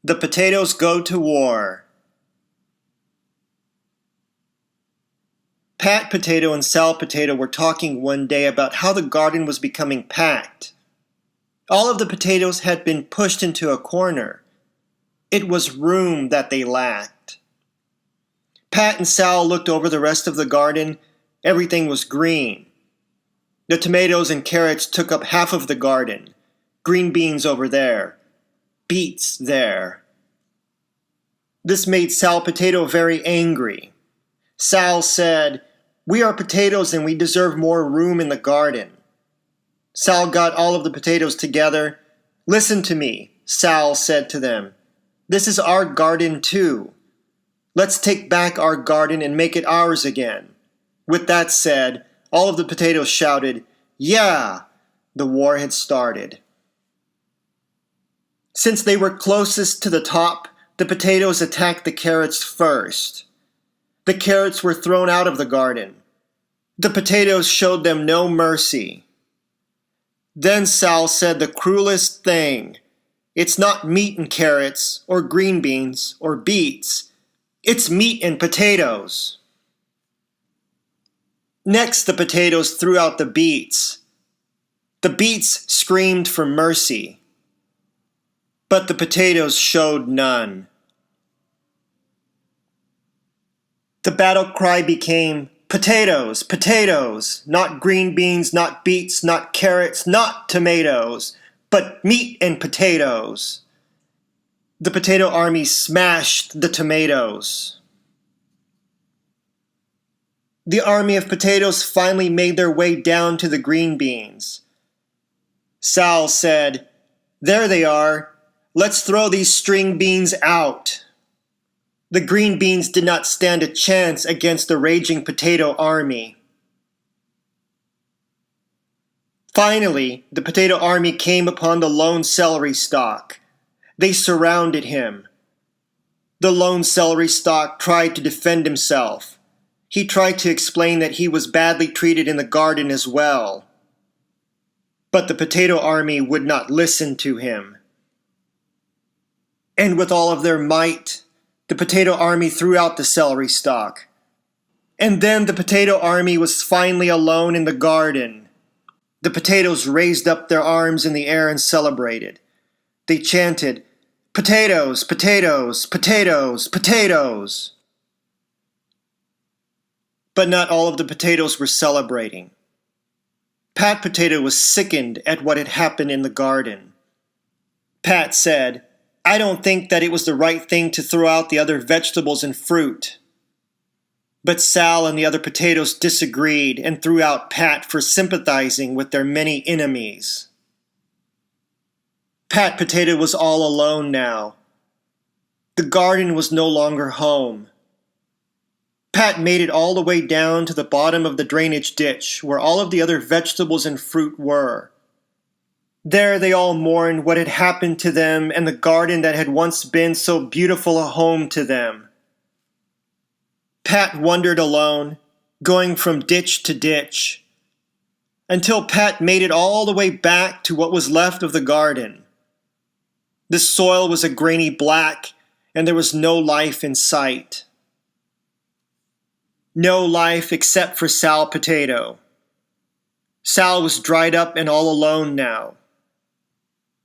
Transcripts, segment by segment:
The potatoes go to war. Pat Potato and Sal Potato were talking one day about how the garden was becoming packed. All of the potatoes had been pushed into a corner. It was room that they lacked. Pat and Sal looked over the rest of the garden. Everything was green. The tomatoes and carrots took up half of the garden. Green beans over there. Beets there. This made Sal Potato very angry. Sal said, "We are potatoes and we deserve more room in the garden." Sal got all of the potatoes together. "Listen to me," Sal said to them. "This is our garden too. Let's take back our garden and make it ours again." With that said, all of the potatoes shouted, "Yeah!" The war had started. Since they were closest to the top, the potatoes attacked the carrots first. The carrots were thrown out of the garden. The potatoes showed them no mercy. Then Sal said the cruelest thing. "It's not meat and carrots, or green beans, or beets. It's meat and potatoes." Next, the potatoes threw out the beets. The beets screamed for mercy. But the potatoes showed none. The battle cry became, "Potatoes, potatoes, not green beans, not beets, not carrots, not tomatoes, but meat and potatoes." The potato army smashed the tomatoes. The army of potatoes finally made their way down to the green beans. Sal said, "There they are. Let's throw these string beans out." The green beans did not stand a chance against the raging potato army. Finally, the potato army came upon the lone celery stalk. They surrounded him. The lone celery stalk tried to defend himself. He tried to explain that he was badly treated in the garden as well. But the potato army would not listen to him. And with all of their might, the potato army threw out the celery stalk. And then the potato army was finally alone in the garden. The potatoes raised up their arms in the air and celebrated. They chanted, "Potatoes, potatoes, potatoes, potatoes." But not all of the potatoes were celebrating. Pat Potato was sickened at what had happened in the garden. Pat said, "I don't think that it was the right thing to throw out the other vegetables and fruit." But Sal and the other potatoes disagreed and threw out Pat for sympathizing with their many enemies. Pat Potato was all alone now. The garden was no longer home. Pat made it all the way down to the bottom of the drainage ditch where all of the other vegetables and fruit were. There they all mourned what had happened to them and the garden that had once been so beautiful a home to them. Pat wandered alone, going from ditch to ditch, until Pat made it all the way back to what was left of the garden. The soil was a grainy black, and there was no life in sight. No life except for Sal Potato. Sal was dried up and all alone now.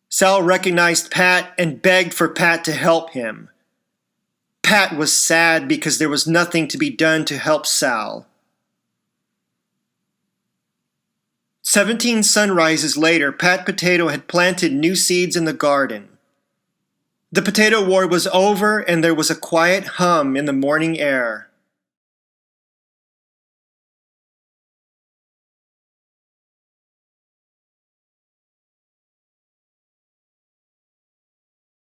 Sal recognized Pat and begged for Pat to help him. Pat was sad because there was nothing to be done to help Sal. 17 sunrises later, Pat Potato had planted new seeds in the garden. The potato war was over and there was a quiet hum in the morning air.